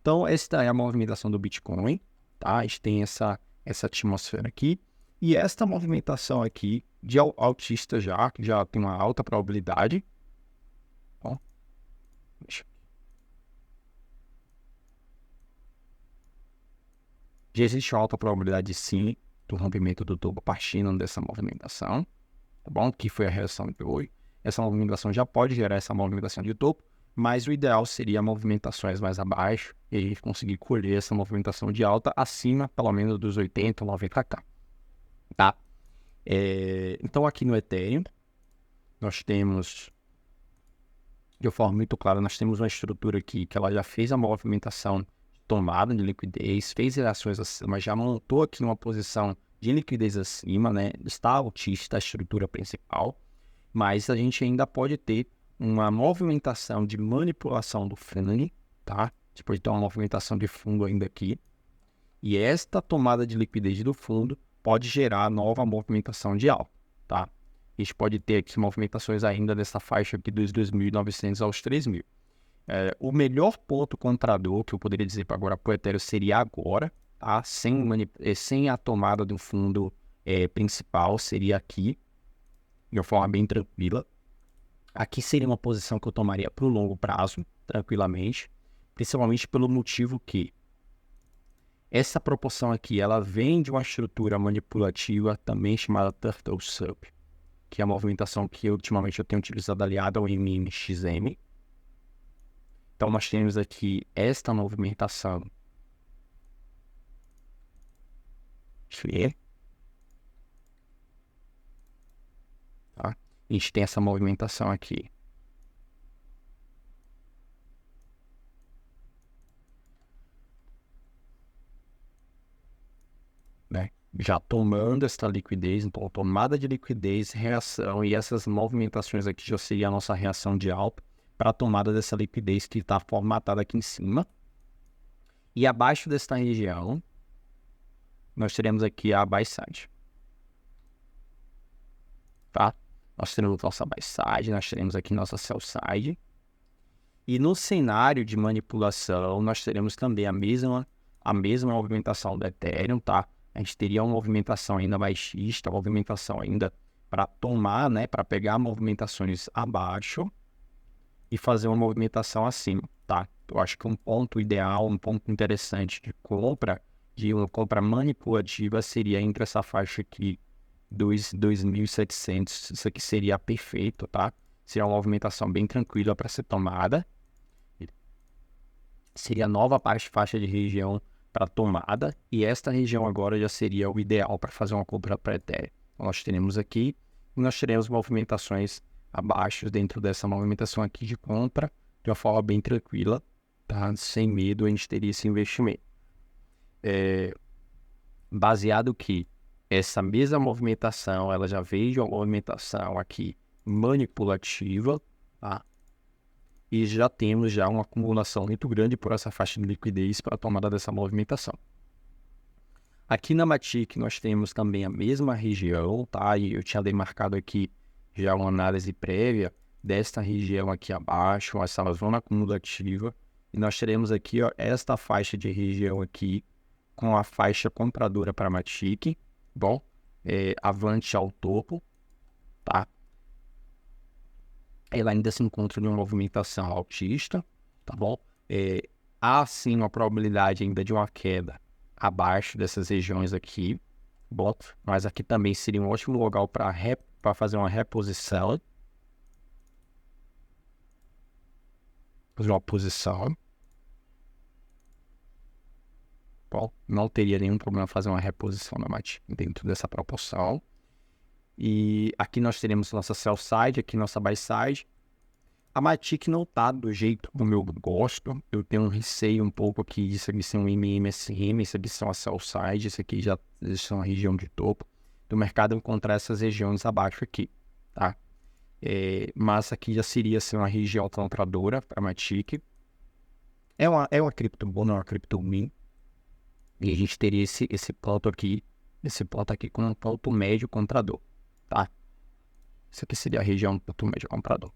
Então, esta é a movimentação do Bitcoin, tá? A gente tem essa atmosfera aqui. E esta movimentação aqui de altista que já tem uma alta probabilidade. Ó, já existe uma alta probabilidade, sim, do rompimento do topo partindo dessa movimentação. Tá bom? Que foi a reação de hoje. Essa movimentação já pode gerar essa movimentação de topo, mas o ideal seria movimentações mais abaixo e a gente conseguir colher essa movimentação de alta acima, pelo menos, dos 80 ou 90k. Tá? Então, aqui no Ethereum, nós temos, de forma muito clara, nós temos uma estrutura aqui que ela já fez a movimentação de tomada de liquidez, fez reações acima, já montou aqui uma posição de liquidez acima, né? Está altista a estrutura principal, mas a gente ainda pode ter uma movimentação de manipulação do fundo, tá? A gente pode ter uma movimentação de fundo ainda aqui, e esta tomada de liquidez do fundo pode gerar nova movimentação de alta, tá? A gente pode ter aqui movimentações ainda dessa faixa aqui dos 2.900 aos 3.000. O melhor ponto comprador que eu poderia dizer para agora para o Ethereum seria agora, tá? Sem a tomada do fundo principal, seria aqui, de uma forma bem tranquila. Aqui seria uma posição que eu tomaria para o longo prazo, tranquilamente, principalmente pelo motivo que essa proporção aqui, ela vem de uma estrutura manipulativa também chamada Turtle Soup, que é a movimentação que ultimamente eu tenho utilizado aliada ao MMXM. Então, nós temos aqui esta movimentação Clear. Tá? A gente tem essa movimentação aqui. Né? Já tomando essa liquidez, então tomada de liquidez, reação, e essas movimentações aqui já seria a nossa reação de alta para a tomada dessa liquidez que está formatada aqui em cima. E abaixo desta região, nós teremos aqui a buy side. Tá? Nós teremos nossa buy side, nós teremos aqui nossa sell side. E no cenário de manipulação, nós teremos também a mesma movimentação do Ethereum, tá? A gente teria uma movimentação ainda baixista, uma movimentação ainda para tomar, né? Para pegar movimentações abaixo e fazer uma movimentação acima, tá? Eu acho que um ponto ideal, um ponto interessante de uma compra manipulativa seria entre essa faixa aqui, 2.700. Isso aqui seria perfeito, tá? Seria uma movimentação bem tranquila para ser tomada. Seria a nova faixa de região para tomada, e esta região agora já seria o ideal para fazer uma compra para Ethereum. Então, nós teremos aqui, e nós teremos movimentações abaixo dentro dessa movimentação aqui de compra, de uma forma bem tranquila, tá? Sem medo, a gente teria esse investimento. Baseado que essa mesma movimentação, ela já veio de uma movimentação aqui manipulativa, tá? E já temos uma acumulação muito grande por essa faixa de liquidez para a tomada dessa movimentação. Aqui na Matic nós temos também a mesma região, tá? E eu tinha demarcado aqui já uma análise prévia desta região aqui abaixo, essa zona acumulativa. E nós teremos aqui, ó, esta faixa de região aqui com a faixa compradora para a Matic, bom? Avante ao topo, tá? Ela ainda se encontra em uma movimentação altista, tá bom? Há sim uma probabilidade ainda de uma queda abaixo dessas regiões aqui, bom? Mas aqui também seria um ótimo lugar para fazer uma reposição. Fazer uma posição. Bom, não teria nenhum problema fazer uma reposição na Matic dentro dessa proporção. E aqui nós teremos nossa sell side, aqui nossa buy side. A Matic não tá do jeito como eu gosto. Eu tenho um receio um pouco aqui disso aqui ser um MMSM, isso aqui são a sell side, isso aqui já são a região de topo do mercado, encontrar essas regiões abaixo aqui, tá? Mas aqui já seria assim, uma região compradora para a Matic. É uma cripto boa, não é uma cripto ruim. E a gente teria esse ponto aqui com um ponto médio comprador, tá? Isso aqui seria a região do ponto médio comprador.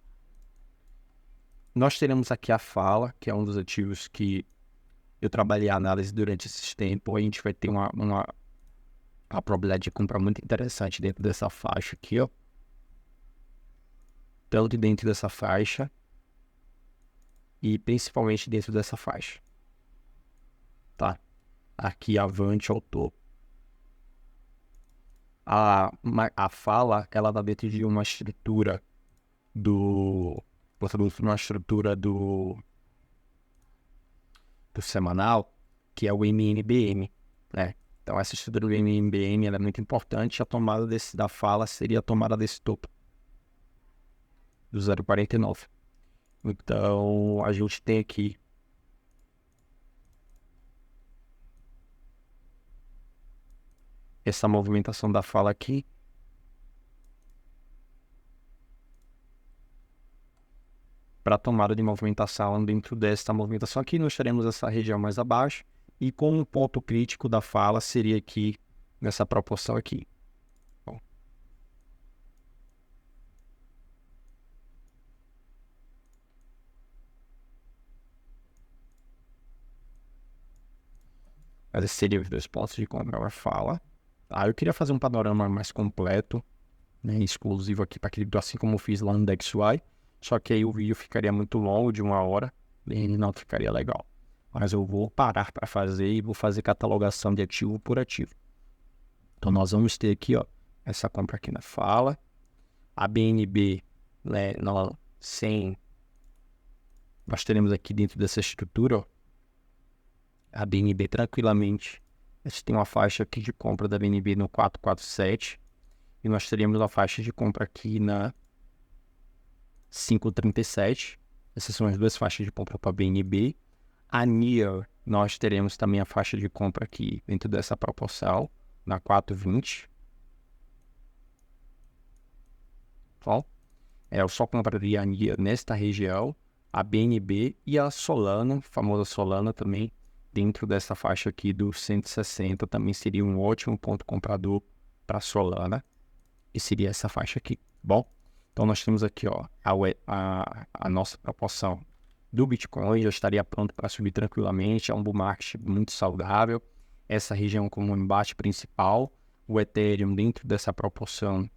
Nós teremos aqui a Fala, que é um dos ativos que eu trabalhei a análise durante esse tempo. A gente vai ter uma probabilidade de compra muito interessante dentro dessa faixa aqui, ó. Tanto dentro dessa faixa e principalmente dentro dessa faixa, tá? Aqui avante ao topo. A Fala, ela tá dentro de uma estrutura do semanal, que é o MNBM, né? Então essa estrutura do MNBM ela é muito importante. A tomada da Fala seria a tomada desse topo do 0,49. Então a gente tem aqui essa movimentação da Fala aqui. Para tomada de movimentação dentro desta movimentação aqui, nós teremos essa região mais abaixo. E com um ponto crítico da Fala seria aqui, nessa proporção aqui. Bom. Esses seriam os dois pontos de compra a Fala. Eu queria fazer um panorama mais completo, né, exclusivo aqui para cripto, assim como eu fiz lá no DexY. Só que aí o vídeo ficaria muito longo, de 1 hora, e não ficaria legal. Mas eu vou parar para fazer e vou fazer catalogação de ativo por ativo. Então nós vamos ter aqui, ó, essa compra aqui na Fala. A BNB, né, nós teremos aqui dentro dessa estrutura, ó, a BNB tranquilamente A gente tem uma faixa aqui de compra da BNB no 447 e nós teríamos uma faixa de compra aqui na 537. Essas são as duas faixas de compra para a BNB. A NIR, nós teremos também a faixa de compra aqui dentro dessa proporção, na 420. Bom, eu só compraria a NIR nesta região, a BNB e a Solana, a famosa Solana também, dentro dessa faixa aqui do 160, também seria um ótimo ponto comprador para a Solana. E seria essa faixa aqui, bom? Então nós temos aqui, ó, a nossa proporção do Bitcoin já estaria pronto para subir tranquilamente, é um bull market muito saudável. Essa região como embate principal, o Ethereum dentro dessa proporção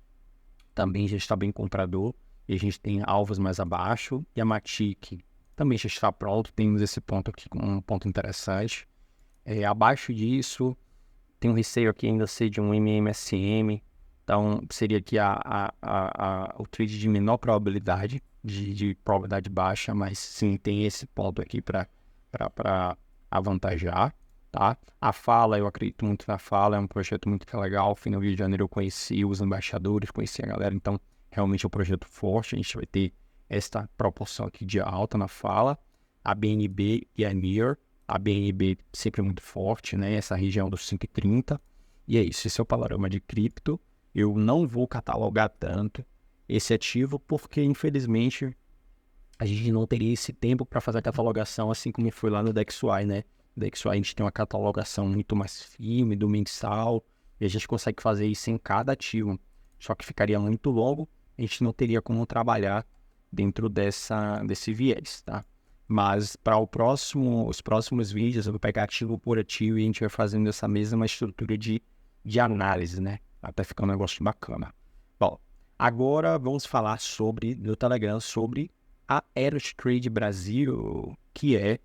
também já está bem comprador, e a gente tem alvos mais abaixo, e a Matic também já está pronto, temos esse ponto aqui como um ponto interessante. Abaixo disso, tem um receio aqui ainda ser de um MMSM, então seria aqui o trade de menor probabilidade, de probabilidade baixa, mas sim, tem esse ponto aqui para avantajar, tá? A Fala, eu acredito muito na Fala, é um projeto muito legal. No final de janeiro eu conheci os embaixadores, conheci a galera, então realmente é um projeto forte. A gente vai ter esta proporção aqui de alta na Fala, a BNB e a NIR. A BNB sempre muito forte, né? Essa região dos 5,30. E é isso, esse é o panorama de cripto. Eu não vou catalogar tanto esse ativo porque, infelizmente, a gente não teria esse tempo para fazer a catalogação assim como foi lá no DXY, né? No DXY a gente tem uma catalogação muito mais firme do mensal e a gente consegue fazer isso em cada ativo. Só que ficaria muito longo, a gente não teria como trabalhar dentro desse viés, tá? Mas para os próximos vídeos eu vou pegar ativo por ativo e a gente vai fazendo essa mesma estrutura de análise, né? Até ficar um negócio bacana. Bom, agora vamos falar no Telegram sobre a Eros Trade Brasil, que é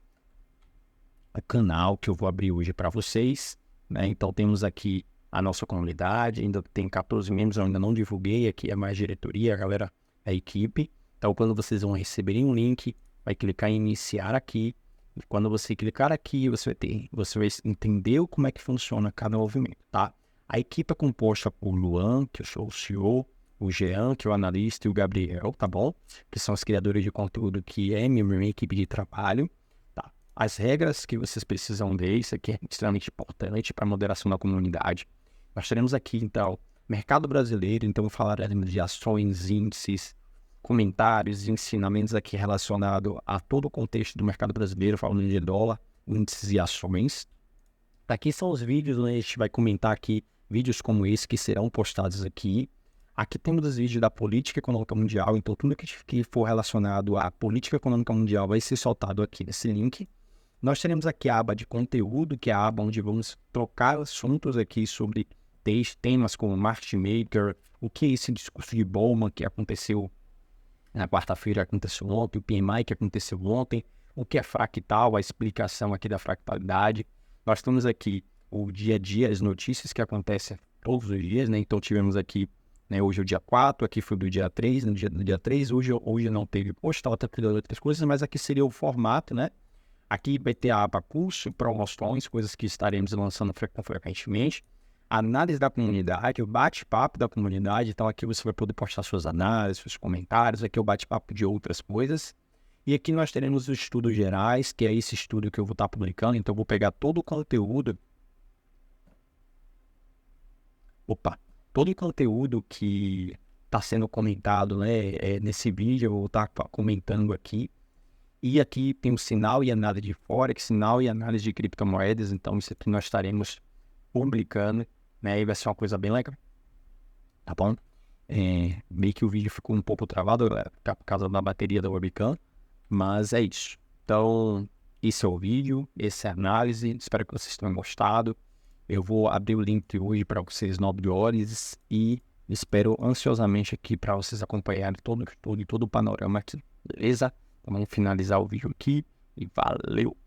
o canal que eu vou abrir hoje para vocês, né? Então temos aqui a nossa comunidade, ainda tem 14 membros, eu ainda não divulguei, aqui é mais diretoria, a galera, a equipe. Então quando vocês vão receberem um link, vai clicar em iniciar aqui. E quando você clicar aqui, você vai entender como é que funciona cada movimento, tá? A equipe é composta por Luan, que eu sou o CEO, o Jean, que é o analista, e o Gabriel, tá bom? Que são os criadores de conteúdo, que é minha equipe de trabalho, tá? As regras que vocês precisam ler, isso aqui é extremamente importante para a moderação da comunidade. Nós teremos aqui, então, mercado brasileiro, então falaremos de ações, índices, comentários e ensinamentos aqui relacionados a todo o contexto do mercado brasileiro, falando de dólar, índices e ações. Aqui são os vídeos, né? A gente vai comentar aqui vídeos como esse que serão postados aqui. Aqui temos os vídeos da política econômica mundial, então tudo que for relacionado à política econômica mundial vai ser soltado aqui nesse link. Nós teremos aqui a aba de conteúdo, que é a aba onde vamos trocar assuntos aqui sobre temas como market maker, o que é esse discurso de Bowman que aconteceu na quarta-feira, aconteceu ontem, o PMI que aconteceu ontem, o que é fractal, a explicação aqui da fractalidade. Nós temos aqui o dia a dia, as notícias que acontecem todos os dias, né? Então tivemos aqui, né, hoje é o dia 4, aqui foi do dia 3, no dia 3, hoje não teve postal, outras coisas, mas aqui seria o formato, né? Aqui vai ter a aba curso, promoções, coisas que estaremos lançando frequentemente. Análise da comunidade, o bate-papo da comunidade. Então aqui você vai poder postar suas análises, seus comentários. Aqui é o bate-papo de outras coisas. E aqui nós teremos os estudos gerais, que é esse estudo que eu vou estar publicando. Então eu vou pegar todo o conteúdo. Todo o conteúdo que está sendo comentado, né, nesse vídeo, eu vou estar comentando aqui. E aqui tem o sinal e análise de Forex, sinal e análise de criptomoedas. Então isso aqui nós estaremos publicando, né? E vai ser uma coisa bem legal, tá bom? Meio que o vídeo ficou um pouco travado por causa da bateria da webcam, mas é isso. Então, esse é o vídeo, essa é a análise. Espero que vocês tenham gostado. Eu vou abrir o link hoje para vocês 9 horas e espero ansiosamente aqui para vocês acompanharem todo o panorama aqui, beleza? Então, vamos finalizar o vídeo aqui e valeu!